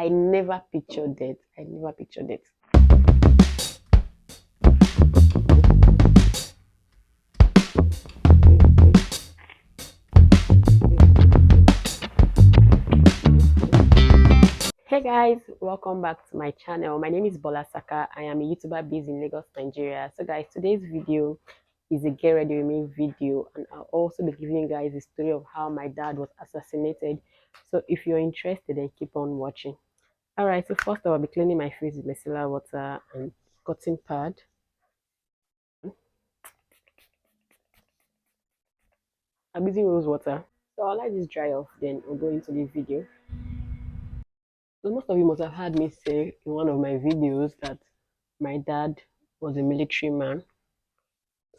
I never pictured it. I never pictured it. Hey guys, welcome back to my channel. My name is Bola Saka. I am a YouTuber based in Lagos, Nigeria. So guys, today's video is a get ready with me video, and I'll also be giving you guys the story of how my dad was assassinated. So if you're interested, then keep on watching. Alright, so first I will be cleaning my face with micellar water and cotton pad. I'm using rose water. So I'll let this dry off, then we'll go into the video. So most of you must have heard me say in one of my videos that my dad was a military man.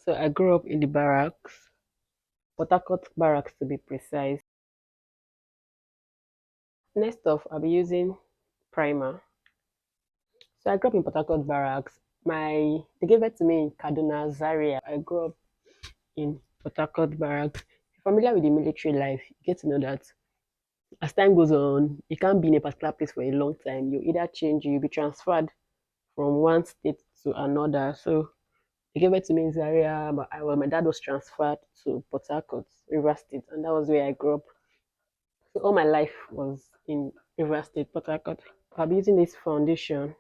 So I grew up in the barracks, Port Harcourt barracks to be precise. Next off, I'll be using primer. So I grew up in Port Harcourt barracks. They gave it to me in Kaduna, Zaria. I grew up in Port Harcourt barracks. If you're familiar with the military life, you get to know that as time goes on, you can't be in a particular place for a long time. You either change, you'll be transferred from one state to another. So they gave it to me in Zaria, but my dad was transferred to Port Harcourt, River State, and that was where I grew up. So all my life was in River State, Port Harcourt. I'll be using this foundation.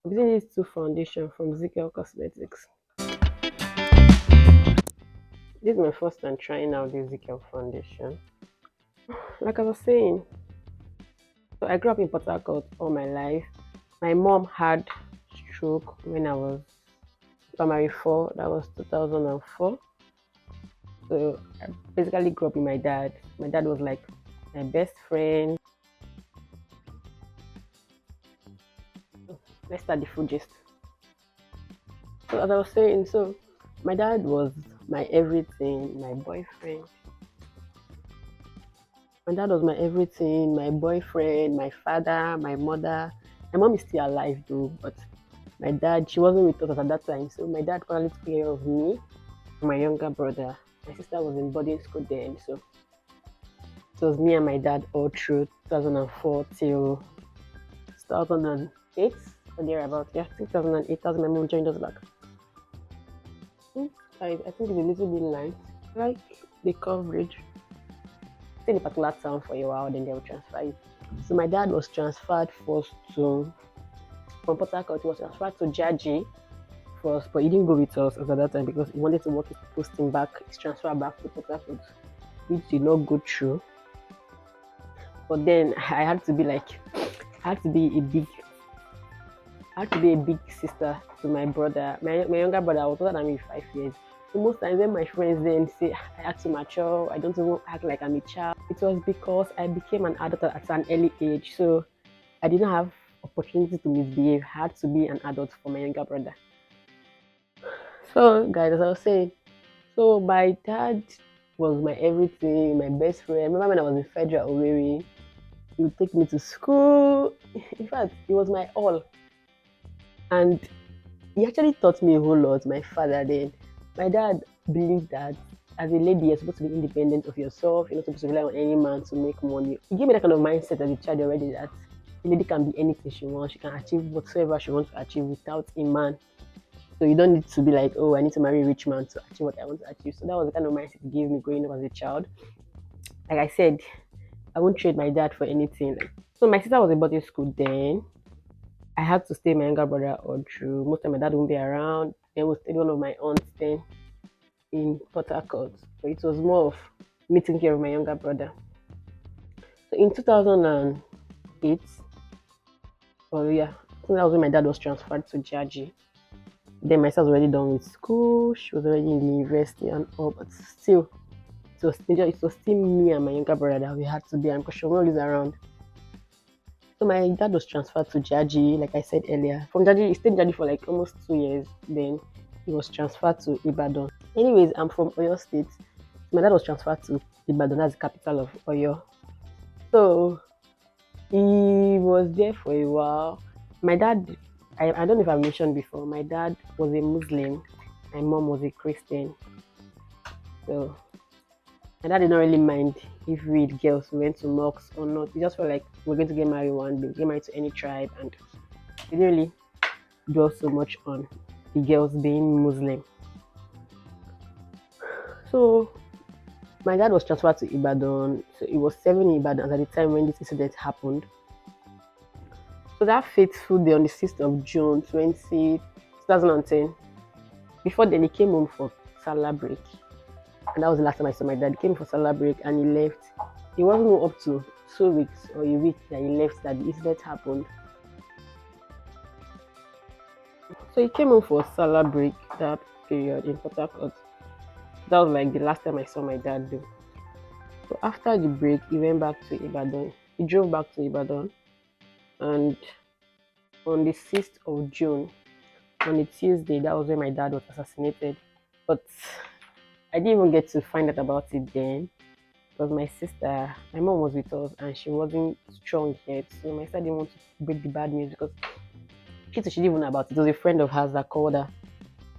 I'm using these two foundation from Zikel Cosmetics. This is my first time trying out this Zikel foundation. Like I was saying, so I grew up in Port Harcourt all my life. My mom had stroke when I was primary four. That was 2004. So I basically grew up with my dad. My dad was like my best friend. Let's start the food gist. So as I was saying, so my dad was my everything, my boyfriend. My dad was my everything, my boyfriend, my father, my mother. My mom is still alive though, but my dad, she wasn't with us at that time. So my dad probably took care of me, my younger brother. My sister was in boarding school then, so it was me and my dad all through 2004 till 2008 or thereabout. Yeah, 2008. That's my mom joined us back. I think it's a little bit light, like the coverage. Stay in a particular town for a while, then they will transfer you. So my dad was transferred first to from Port Harcourt. He was transferred to Jaji first, but he didn't go with us at that time because he wanted to work his posting back, his transfer back to Port Harcourt, which did not go through. But then I had to be like, I had to be a big I had to be a big sister to my brother. My younger brother was older than me 5 years. So most times when my friends then say I act too mature, I don't even act like I'm a child. It was because I became an adult at an early age. So I didn't have opportunity to misbehave. I had to be an adult for my younger brother. So guys, as I was saying, so my dad was my everything, my best friend. I remember when I was in Federal Owerri, he would take me to school. In fact, he was my all. And he actually taught me a whole lot, my father then. My dad believed that as a lady, you're supposed to be independent of yourself. You're not supposed to rely on any man to make money. He gave me that kind of mindset as a child already that a lady can be anything she wants. She can achieve whatsoever she wants to achieve without a man. So you don't need to be like, oh, I need to marry a rich man to achieve what I want to achieve. So that was the kind of mindset he gave me growing up as a child. Like I said, I won't trade my dad for anything. So my sister was in boarding school then. I had to stay my younger brother all through. Most of my dad won't be around. Then we'll stay one of my aunts then in Port Harcourt. But it was more of me taking care of my younger brother. So in 2008, oh yeah, I think that was when my dad was transferred to Jaji. Then my sister was already done with school. She was already in the university and all, but still, it was still me and my younger brother that we had to be around because she was always around. So my dad was transferred to Jaji, like I said earlier. From Jaji, he stayed in Jaji for like almost 2 years. Then he was transferred to Ibadan. Anyways, I'm from Oyo State. My dad was transferred to Ibadan, that's the capital of Oyo. So he was there for a while. My dad, I don't know if I've mentioned before, my dad was a Muslim. My mom was a Christian. So My dad did not really mind if we girls went to mosques or not. He just felt like we're going to get married one day, get married to any tribe, and he didn't really dwell so much on the girls being Muslim. So my dad was transferred to Ibadan. So it was 7 in Ibadan at the time when this incident happened. So that fateful day on the 6th of June 2010, before then he came home for Salah break. And that was the last time I saw my dad. He came for Salah break and he left. It wasn't even up to 2 weeks or a week that he left that the incident happened. So he came home for Salah break that period in Port Harcourt. That was like the last time I saw my dad though. So after the break, he went back to Ibadan. He drove back to Ibadan, and on the 6th of June, on a Tuesday, that was when my dad was assassinated. But I didn't even get to find out about it then because my mom was with us and she wasn't strong yet. So my sister didn't want to break the bad news because she didn't even know about it. It was a friend of hers that called her.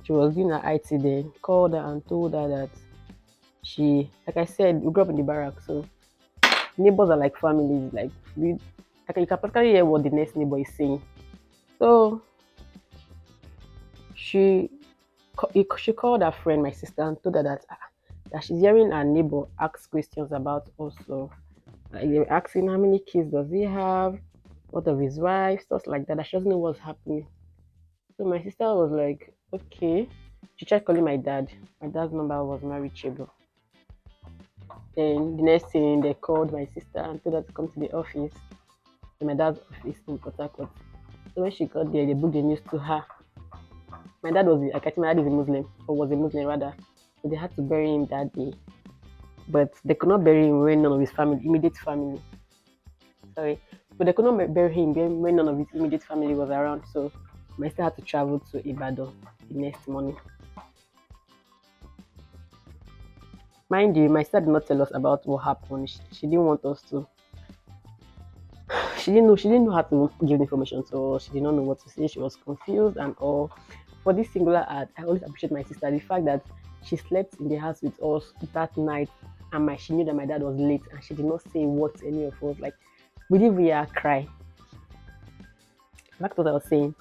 She was doing her IT then, called her and told her that like I said, we grew up in the barracks. So neighbors are like families. Like you can practically hear what the next neighbor is saying. So she she called her friend, my sister, and told her that she's hearing her neighbor ask questions about also. Like they were asking how many kids does he have, what of his wife, stuff like that. That she doesn't know what's happening. So my sister was like, okay. She tried calling my dad. My dad's number was not reachable. Then the next thing they called my sister and told her to come to the office, to my dad's office in Port Harcourt. So when she got there, they booked the news to her. My dad was, like I think my dad is a Muslim, or was a Muslim rather. So they had to bury him that day. But they could not bury him when none of his family, immediate family, sorry. But they could not bury him when none of his immediate family was around. So my sister had to travel to Ibadan the next morning. Mind you, my sister did not tell us about what happened. She didn't want us to. She didn't know how to give the information to us. She did not know what to say. She was confused and all. For this singular act, I always appreciate my sister. The fact that she slept in the house with us that night, and she knew that my dad was late, and she did not say what to any of us. Like we didn't hear her cry. That's what I was saying.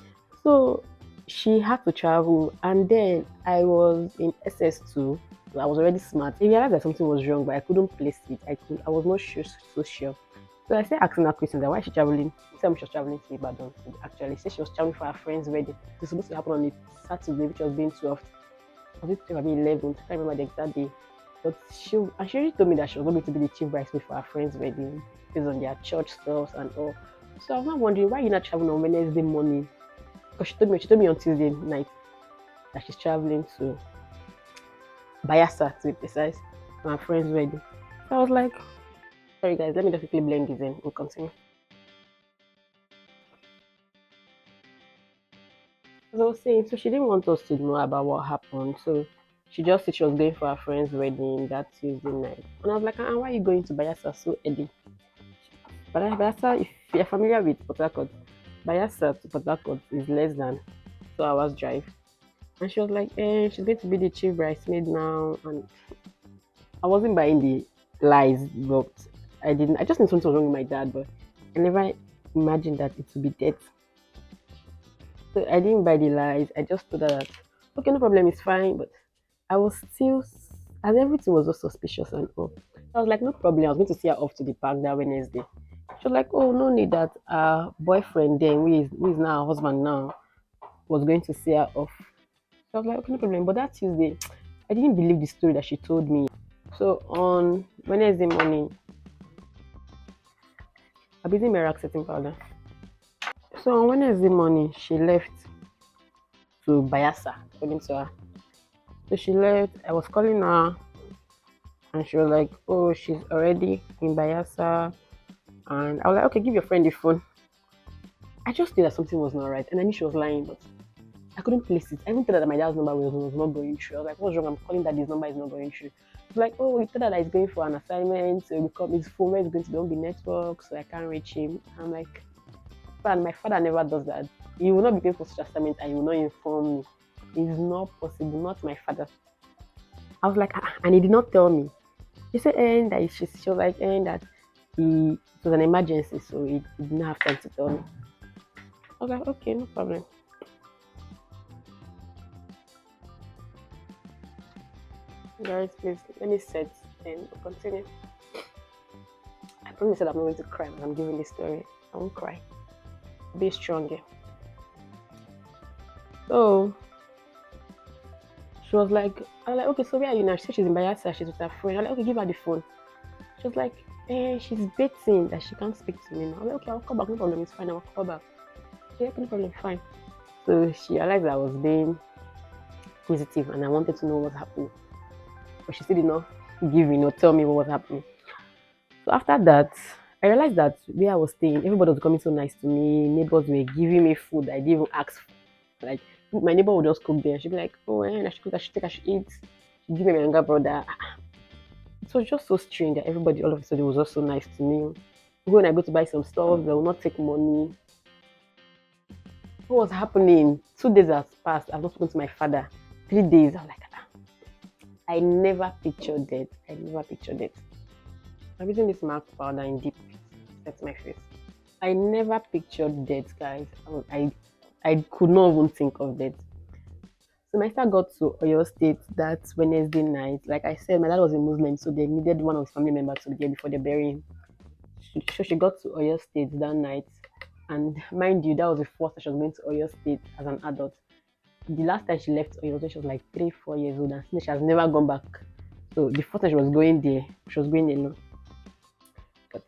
So she had to travel, and then I was in SS2. So I was already smart. I realized that something was wrong, but I couldn't place it. I was not sure, so sure. So I started asking her questions like why is she traveling? She said she was traveling to Ibadan. Actually, she said she was traveling for her friend's wedding. It was supposed to happen on a Saturday, which was being 12th. Was it 12th or 11th? I can't remember the exact day. But she already told me that she was going to be the chief bridesmaid for her friend's wedding based on their church stuff and all. So I was not wondering why you're not traveling on Wednesday morning. Because she told me on Tuesday night that she's traveling to Bayelsa to be precise for her friend's wedding. So I was like, sorry guys, let me just quickly blend this in and continue. As I was saying, so she didn't want us to know about what happened. So she just said she was going for her friend's wedding that Tuesday night. And I was like, why are you going to Bayelsa so early? But Bayelsa, if you're familiar with Port Harcourt, Bayelsa to Port Harcourt is less than 2 hours drive. And she was like, she's going to be the chief bridesmaid now. And I wasn't buying the lies, but I just knew something was wrong with my dad, but I never imagined that it would be death. So I didn't buy the lies. I just told her that, okay, no problem, it's fine. But I was still, as everything was so suspicious and all. I was like, no problem. I was going to see her off to the park that Wednesday. She was like, oh, no need that her boyfriend then, who is now her husband now, was going to see her off. So I was like, okay, no problem. But that Tuesday, I didn't believe the story that she told me. So on Wednesday morning, I was using Merac setting powder. So on Wednesday morning, she left to Bayasa, according to her. So she left. I was calling her, and she was like, "Oh, she's already in Bayasa." And I was like, "Okay, give your friend the phone." I just knew that something was not right, and I knew she was lying, but I couldn't place it. I even told her that my dad's number was not going through. I was like, "What's wrong? I'm calling that his number is not going through." She's like, "Oh, he told her that he's going for an assignment, so become his phone where he's going to be on the network, so I can't reach him." I'm like, "Man, my father never does that. He will not be going for such assignment, and he will not inform me. It's not possible. Not my father." I was like, and he did not tell me. She said, and that she was like, and that it was an emergency, so he didn't have time to tell me. I was like, okay, no problem. Guys, please let me set and continue. I promise that I'm not going to cry when I'm giving this story. I won't cry. Be strong. Yeah. So she was like, I was like, okay, so where are you now? She said she's in Bayelsa. She's with her friend. I'm like, okay, give her the phone. She was like, she's betting that she can't speak to me now. I'm like, okay, I'll call back. No problem. It's fine. I'll call back. Yeah, okay, no problem. Fine. So she realized I was being inquisitive and I wanted to know what happened. But she still did not give me, no, tell me what was happening. So after that, I realized that where I was staying, everybody was coming so nice to me. Neighbors were giving me food I didn't even ask for. Like my neighbor would just cook there. She'd be like, "Oh, I should cook. I should take. I should eat." She'd give me my younger brother. It was just so strange that everybody all of a sudden was just so nice to me. When I go to buy some stuff, they will not take money. What was happening? 2 days has passed. I've not spoken to my father. 3 days. I'm like, I never pictured it. I never pictured it. I'm using this MAC powder in deep. That's my face. I never pictured death, guys. I could not even think of death. So my sister got to Oyo State that Wednesday night. Like I said, my dad was a Muslim, so they needed one of his family members to be there before they bury him. So she got to Oyo State that night. And mind you, that was the first time she was going to Oyo State as an adult. The last time she left Oyo was when she was like 3, 4 years old, and since she has never gone back. So the first time she was going there, she was going alone. But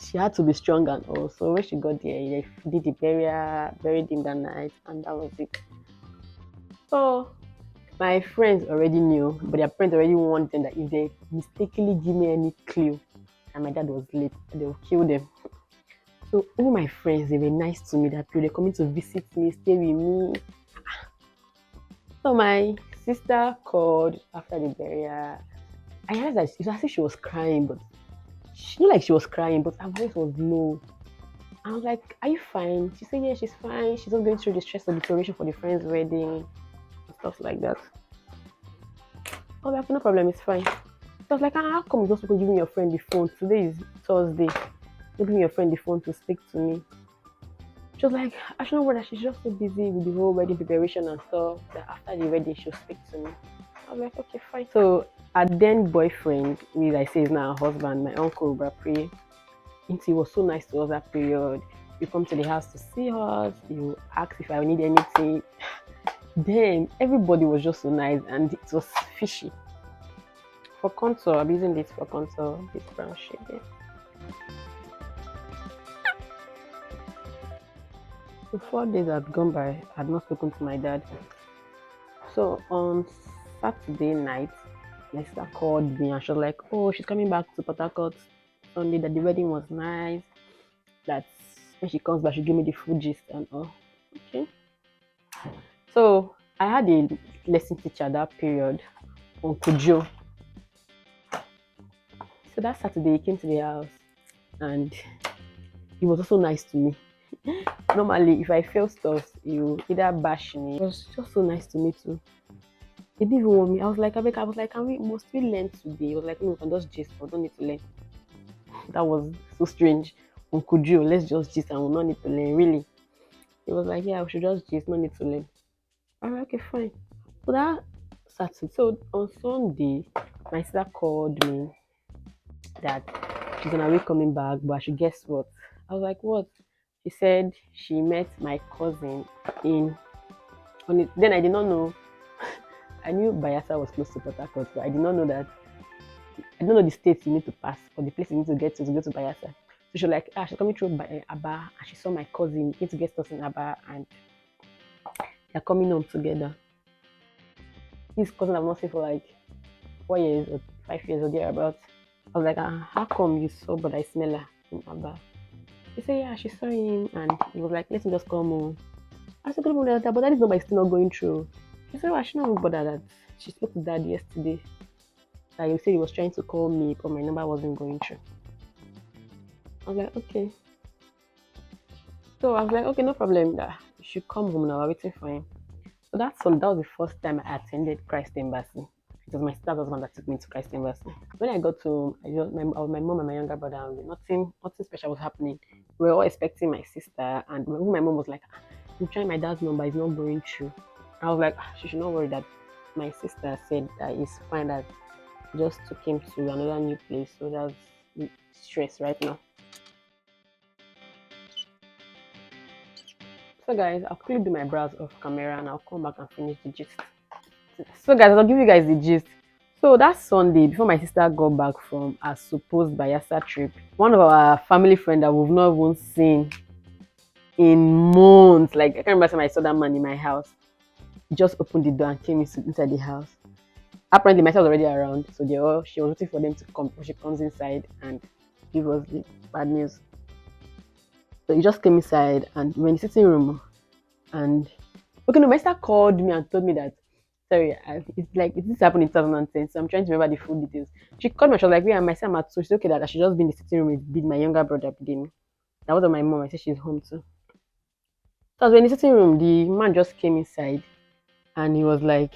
she had to be strong and all. So when she got there, they did the burial, buried him that night, and that was it. So my friends already knew, but their parents already warned them that if they mistakenly give me any clue and my dad was late, they will kill them. So all my friends, they were nice to me that period. They're coming to visit me, stay with me. So my sister called after the burial. I realized that it was as if she was crying, but she looked like she was crying, but her voice was low. I was like, "Are you fine?" She said, "Yeah, she's fine. She's just going through the stress of the preparation for the friend's wedding and stuff like that." I was like, "No problem, it's fine." I was like, How come you just give me your friend the phone? Today is Thursday. You give me your friend the phone to speak to me." She was like, "I should know whether she's just so busy with the whole wedding preparation and stuff that after the wedding she'll speak to me." I was like, "Okay, fine." So her then boyfriend, which I say is now her husband, my uncle Brapri, he was so nice to us that period. You come to the house to see us, you ask if I need anything. Then everybody was just so nice and it was fishy. For contour, I'm using this for contour, this brown shade there. So 4 days had gone by, I had not spoken to my dad. So on Saturday night, my sister called me and she was like, "Oh, she's coming back to Port Harcourt Sunday, that the wedding was nice. That when she comes back, she'll give me the food gist and all." Okay. So I had a lesson teacher that period, Uncle Joe. So that Saturday he came to the house and he was also nice to me. Normally, if I fail stuff, he will either bash me. He was just so nice to me too. He didn't even want me. I was like, must we learn today? He was like, no, we can just gist, but don't need to learn. That was so strange. Uncle Joe, let's just gist and we'll not need to learn. Really? He was like, yeah, we should just gist, no need to learn. All right, okay, fine. So that Saturday, so on Sunday, my sister called me that she's on her way coming back, but I should guess what. I was like, what? She said she met my cousin in on it. Then I did not know. I knew Bayelsa was close to Port Harcourt, but I did not know that. I don't know the states you need to pass or the place you need to go to Bayelsa. So she was like, she's coming through Aba, and she saw my cousin need to get stuff in Aba, and they're coming home together. His cousin I've not seen for like 4 years or 5 years or thereabouts. I was like, how come you saw but I smell her in Aba? He said, yeah, she saw him and he was like, let me just come home. I said, but that is number is still not going through. She said, well, I should not bother that. She spoke to dad yesterday. Like he said he was trying to call me, but my number wasn't going through. I was like, okay. So I was like, okay, no problem. You should come home now. We're waiting for him. So that was the first time I attended Christ Embassy. It was my sister's husband that took me to Christ University. When I got to my mom and my younger brother, and nothing special was happening. We were all expecting my sister, and my mom was like, "Ah, I'm trying my dad's number, it's not going through." I was like, "Ah, she should not worry that my sister said that it's fine, that just took him to another new place, so that's stress right now." So guys, I'll quickly do my browse off camera and I'll come back and finish the gist. So guys, I'll give you guys the gist. So that Sunday, before my sister got back from her supposed Bayelsa trip, one of our family friend that we've not even seen in months, like I can't remember time I saw that man in my house, he just opened the door and came inside the house. Apparently, my sister was already around, so she was waiting for them to come before she comes inside and give us the bad news. So he just came inside and we were in the sitting room and okay, no, my sister called me and told me that sorry, it's like this happened in 2010, so I'm trying to remember the full details. She called me, she was like, "Yeah, my son at so she's okay that I should just be in the sitting room with my younger brother Bidin." That was my mom. I said she's home too. So as we're in the sitting room, the man just came inside and he was like,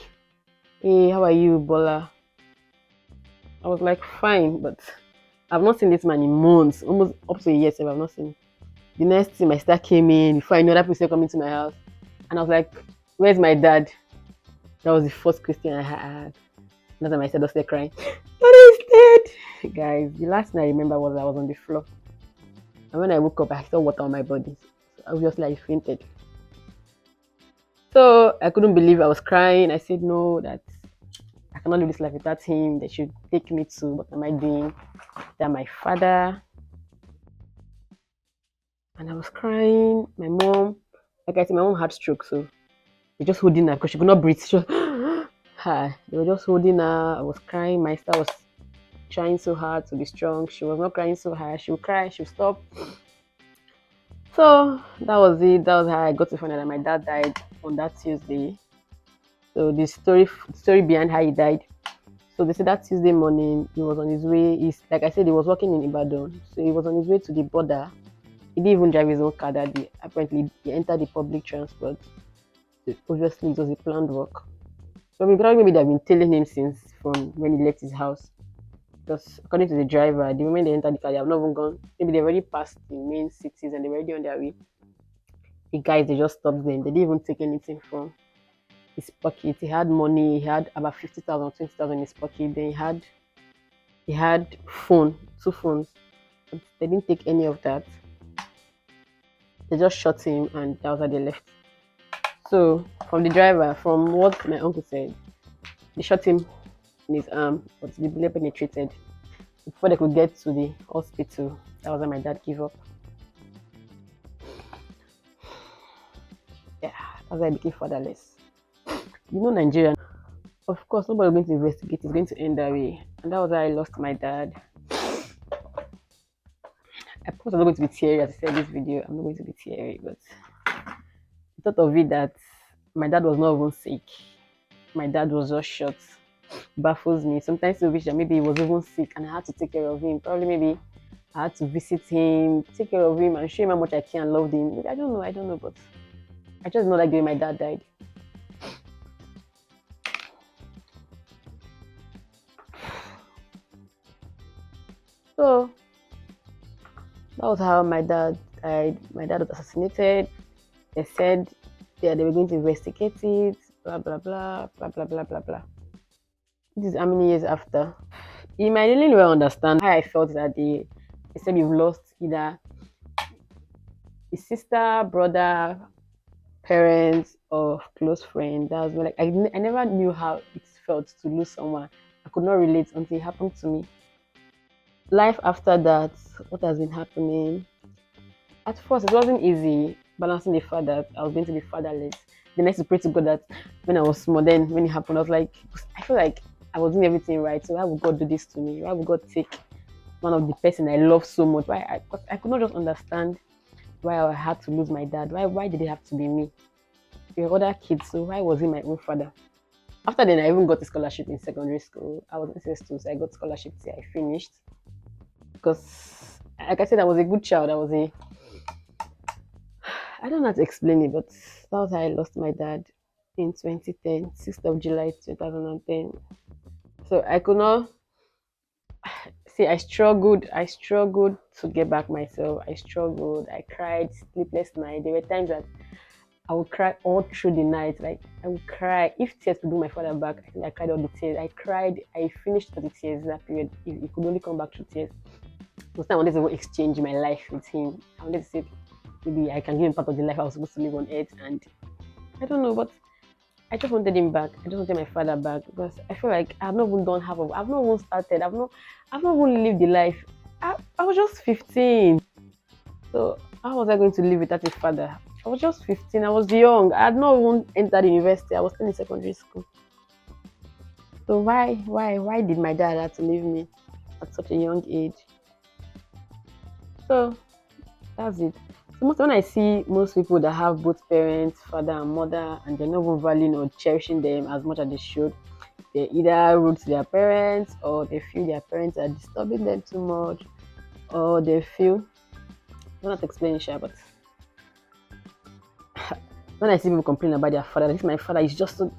"Hey, how are you, Bola?" I was like, "Fine," but I've not seen this man in months, almost up to a year, so I've not seen. The next thing, my sister came in before I know that person coming to my house, and I was like, "Where's my dad?" That was the first question I had. That's when my sister started crying. Daddy is dead, guys. The last thing I remember was I was on the floor, and when I woke up, I saw water on my body. So I was just like fainted. So I couldn't believe I was crying. I said, "No, that I cannot live this life without him. They should take me to what am I doing? That my father." And I was crying. My mom, like I said, my mom had stroke, so they just holding her because she could not breathe. She was, hi. They were just holding her. I was crying. My sister was trying so hard to be strong. She was not crying so hard. She would cry. She would stop. So that was it. That was how I got to find out that my dad died on that Tuesday. So the story behind how he died. So they said that Tuesday morning he was on his way. He's like I said, he was working in Ibadan. So he was on his way to the border. He didn't even drive his own car that day. Apparently, he entered the public transport. So obviously, it was a planned work. So maybe they've been telling him since from when he left his house. Because according to the driver, the moment they entered the car, they have not even gone. Maybe they've already passed the main cities and they're already on their way. The guys, they just stopped them. They didn't even take anything from his pocket. He had money. He had about 50,000, 20,000 in his pocket. Then he had phone, two phones. But they didn't take any of that. They just shot him and that was how they left. So from the driver, from what my uncle said, they shot him in his arm, but the bullet penetrated. Before they could get to the hospital, that was when my dad gave up. Yeah, that's why I became fatherless. You know, Nigeria, of course, nobody was going to investigate. It's going to end that way. And that was why I lost my dad. I promise I'm not going to be teary as I said in this video. I'm not going to be teary, but the thought of it that my dad was not even sick. My dad was just shot. Baffles me. Sometimes I wish that maybe he was even sick and I had to take care of him. Probably maybe I had to visit him, take care of him, and show him how much I can and loved him. Maybe, I don't know, but I just know that day my dad died. So that was how my dad died. My dad was assassinated. They said yeah, they were going to investigate it, blah blah blah, blah blah blah blah blah. This is how many years after. You might really well understand how I felt that day. They said you've lost either a sister, brother, parents, or close friend. That was like I never knew how it felt to lose someone. I could not relate until it happened to me. Life after that, what has been happening? At first, it wasn't easy balancing the fact that I was going to be fatherless. Then I used to pray to God that when I was small, then when it happened, I was like, I feel like I was doing everything right. So why would God do this to me? Why would God take one of the person I love so much? Because I could not just understand why I had to lose my dad. Why did it have to be me? There were other kids, so why was he my own father? After then, I even got a scholarship in secondary school. I was in SS2, so I got scholarship till I finished. Because, like I said, I was a good child. I don't know how to explain it, but that was how I lost my dad in 2010, 6th of July 2010. So I could not see. I struggled to get back myself. I struggled. I cried sleepless night. There were times that I would cry all through the night. Like I would cry. If tears could bring my father back, I think I cried all the tears. I cried. I finished all the tears in that period. It could only come back through tears. Most time I wanted to exchange my life with him. I wanted to say maybe I can give him part of the life I was supposed to live on earth. And I don't know, but I just wanted him back. I just wanted my father back because I feel like I've not even done half of. I've not even started. I've not even lived the life. I was just 15. So how was I going to live without a father? I was just 15. I was young. I had not even entered university. I was still in secondary school. So why did my dad have to leave me at such a young age? So that's it. So most when I see most people that have both parents, father and mother, and they're not even valuing or cherishing them as much as they should, they either rude to their parents or they feel their parents are disturbing them too much, or they feel I'm not explaining sure, but when I see people complain about their father, this my father is just so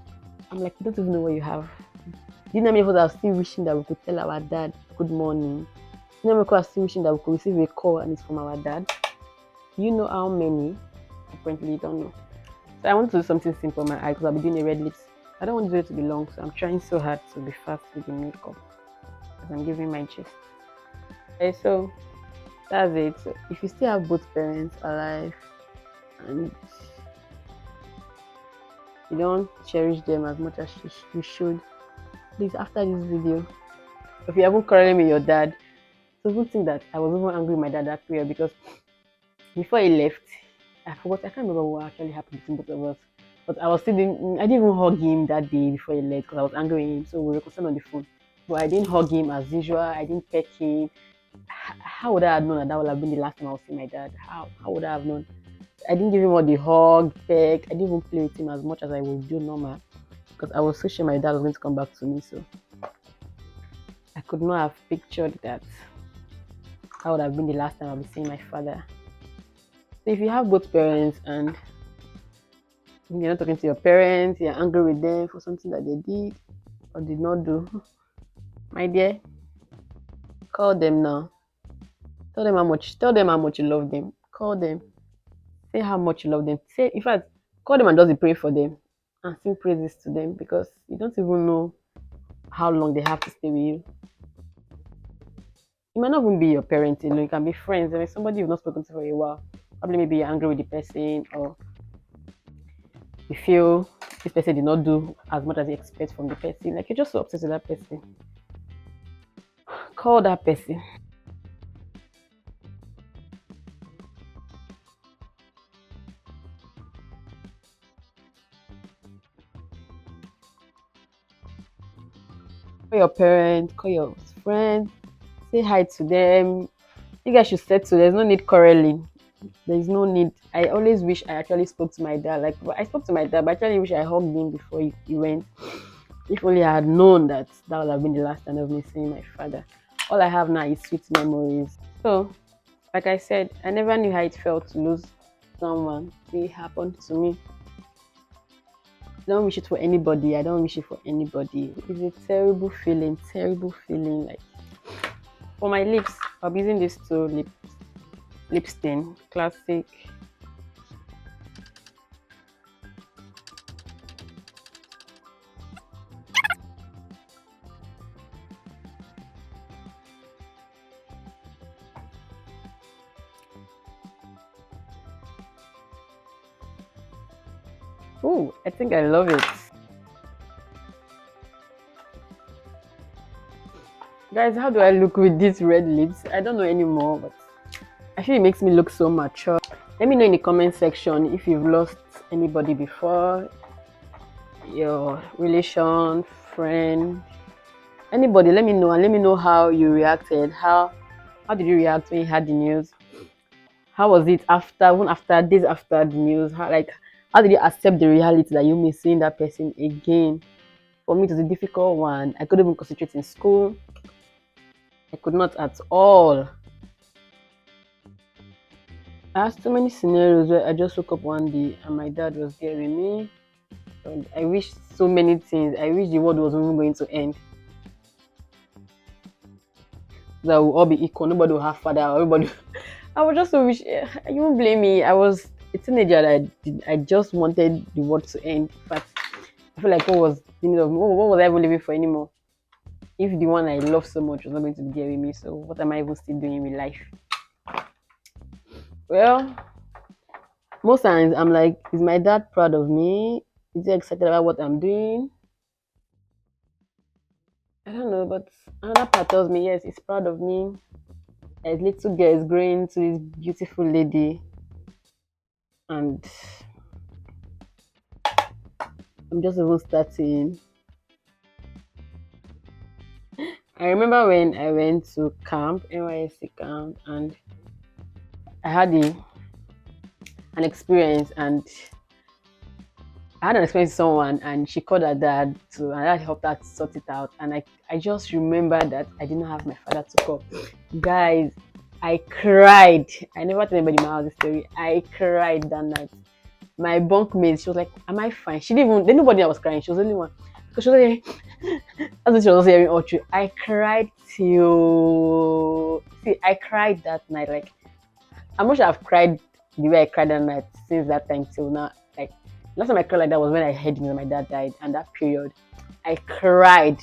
I'm like, you don't even know what you have. Do you know how many of us are still wishing that we could tell our dad good morning? You know how many of us are still wishing that we could receive a call and it's from our dad? Do you know how many? Apparently you don't know. So I want to do something simple on my eye because I'll be doing a red lips. I don't want this video to be long, so I'm trying so hard to be fast with the makeup as I'm giving my gist. Okay, so that's it. So if you still have both parents alive and you don't cherish them as much as you should, please after this video, if you haven't quarreled with your dad, so good thing that I was even angry with my dad that period because before he left, I forgot. I can't remember what actually happened between both of us. But I was still doing, I didn't even hug him that day before he left because I was angry with him. So we were concerned on the phone. But I didn't hug him as usual. I didn't peck him. How would I have known that that would have been the last time I would see my dad? How would I have known? I didn't give him all the hug, peck. I didn't even play with him as much as I would do normal because I was so sure my dad was going to come back to me. So I could not have pictured that. That would have been the last time I'll be seeing my father. So if you have both parents and you're not talking to your parents, you're angry with them for something that they did or did not do, my dear, call them now. Tell them how much you love them. Call them. Say how much you love them. Say in fact, call them and just pray for them and sing praises to them because you don't even know how long they have to stay with you. It might not even be your parents alone, it can be friends. I mean somebody you've not spoken to for a while. Probably maybe you're angry with the person or you feel this person did not do as much as you expect from the person. Like you're just so obsessed with that person. Call that person. Call your parents, call your friends, say hi to them. You guys should settle. There's no need quarreling. There's no need. I always wish I actually spoke to my dad. Like I spoke to my dad, but I actually wish I hugged him before he went. If only I had known that that would have been the last time of me seeing my father. All I have now is sweet memories. So, like I said, I never knew how it felt to lose someone. It happened to me. I don't wish it for anybody. I don't wish it for anybody. It's a terrible feeling. Terrible feeling. Like for my lips, I'll be using this two lip stain, classic. Oh, I think I love it. Guys, how do I look with these red lips? I don't know anymore, but I feel it makes me look so mature. Let me know in the comment section if you've lost anybody before, your relation, friend, anybody. Let me know and let me know how you reacted. How did you react when you heard the news? How was it after, even after days after the news? How did you accept the reality that you may seeing that person again? For me, it was a difficult one. I couldn't even concentrate in school. I could not at all. I had so many scenarios where I just woke up one day and my dad was there with me. And I wished so many things. I wish the world was even going to end. that will all be equal. Nobody will have father. Everybody. I was just so wish. You won't blame me. I was a teenager. I just wanted the world to end. But I feel like what was I even living for anymore? If the one I love so much was not going to be there with me, so what am I even still doing with life? Well, most times I'm like, is my dad proud of me? Is he excited about what I'm doing? I don't know, but another part tells me yes, he's proud of me. A little girl is growing to this beautiful lady, and I'm just even starting. I remember when I went to camp, NYSC camp, and I had an experience, and I had an experience with someone, and she called her dad to, and I helped her to sort it out. And I just remember that I didn't have my father to call. Guys, I cried. I never tell anybody my house this story. I cried that night. My bunkmate, she was like, "Am I fine?" She didn't even. Then nobody else was crying. She was the only one. Because she was like, that's what she was hearing all through. I cried till. See, I cried that night. Like, I'm not sure I've cried the way I cried that night since that time till now. Like, last time I cried like that was when I heard that my dad died, and that period, I cried.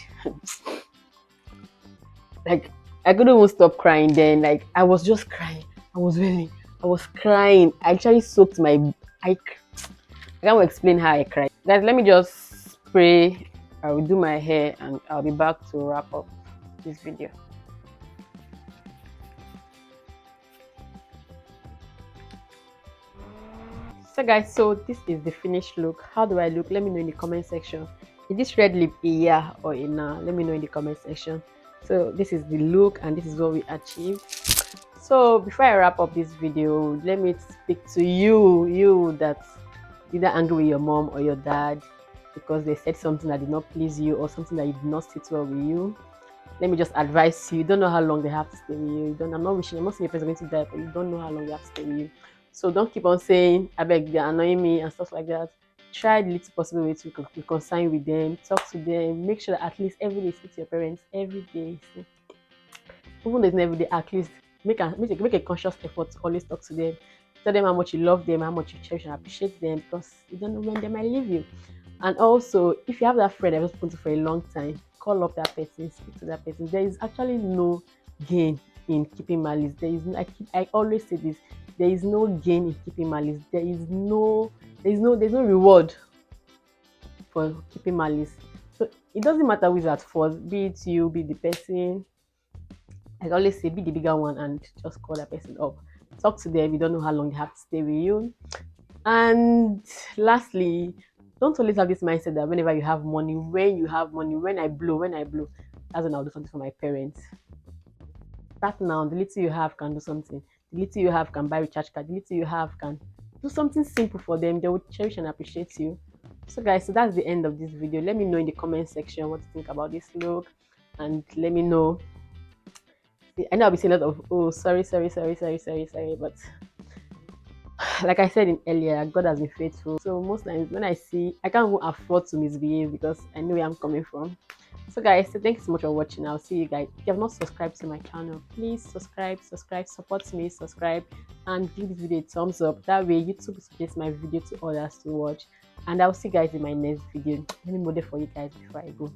Like, I couldn't even stop crying then. Like, I was just crying. I was really, I was crying. I actually soaked my. I can't explain how I cried. Guys, let me just spray. I will do my hair and I'll be back to wrap up this video. So guys, so this is the finished look. How do I look? Let me know in the comment section. Is this red lip a yeah or a nah? Let me know in the comment section. So this is the look and this is what we achieved. So before I wrap up this video, let me speak to you that either angry with your mom or your dad because they said something that did not please you or something that did not sit well with you. Let me just advise you. You don't know how long they have to stay with you. You don't. I'm not wishing. I'm not saying your parents are going to die, but you don't know how long they have to stay with you. So don't keep on saying, "I beg, they're annoying me" and stuff like that. Try the little possible way to reconcile with them. Talk to them. Make sure that at least every day speak to your parents every day. So, even though it's not every day, at least make a conscious effort to always talk to them. Tell them how much you love them, how much you cherish and appreciate them, because you don't know when they might leave you. And also, if you have that friend that you've spoken to for a long time, call up that person, speak to that person. There is actually no gain in keeping malice. There is no, I always say this. There is no gain in keeping malice. There's no reward for keeping malice. So it doesn't matter who's at fault, be it you, be the person. I always say be the bigger one and just call that person up. Talk to them. You don't know how long they have to stay with you. And lastly, don't always have this mindset that whenever you have money, when you have money, when I blow, that's when I'll do something for my parents. Start now. The little you have can do something. The little you have can buy recharge card. The little you have can do something simple for them. They will cherish and appreciate you. So guys, so that's the end of this video. Let me know in the comment section what you think about this look. And let me know. I know I'll be saying a lot of, oh, sorry, but like I said in earlier, God has been faithful. So most times when I see, I can't even afford to misbehave because I know where I'm coming from. So guys, so thanks so much for watching. I'll see you guys. If you have not subscribed to my channel, please subscribe, support me, subscribe, and give this video a thumbs up. That way YouTube suggests my video to others to watch. And I'll see you guys in my next video. Let me model for you guys before I go.